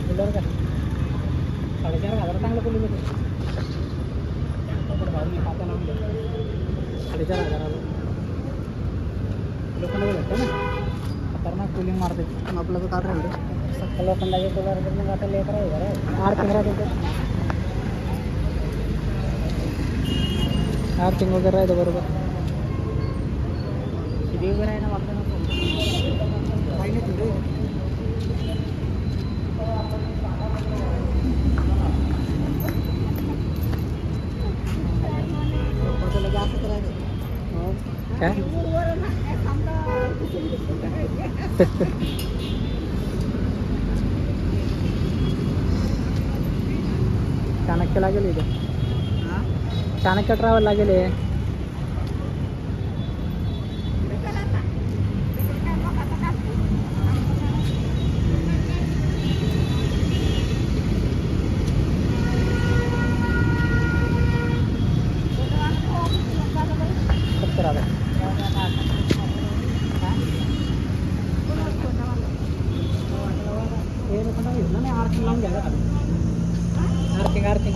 Cooler का 4,500 चांगलं cooling येते. भाऊ मी खाता लावून घ्या 4,500 लोखंड भेटतं ना, खतरनाक कूलिंग मारते. आपलं तर काय राहिलं सगळं लोखंडाचे कूलर मग आता लेकर आहे बरं 8-15 आर्थिंग वगैरे राहतं बरोबर. शिडी वगैरे आहे ना वापरणं पाहिजे तुझे. काय चाणक्य लागेल इथे. चाणक्य ट्रॅव्हल लागेल आहे.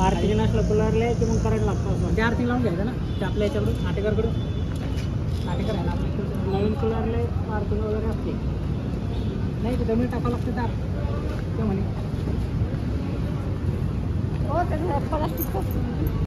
आर्थिंग नसलं कूलरला की मग करंट लागतं. ते आर्थिंग लावून घ्यायचं ना ते आपल्या याच्याकडून नाटेकरकडून. नाटेकर आहे ना आपल्या नवीन कूलरला आर्थिंग वगैरे असते नाही ते जमीन टाकावं लागते तार ते म्हणे.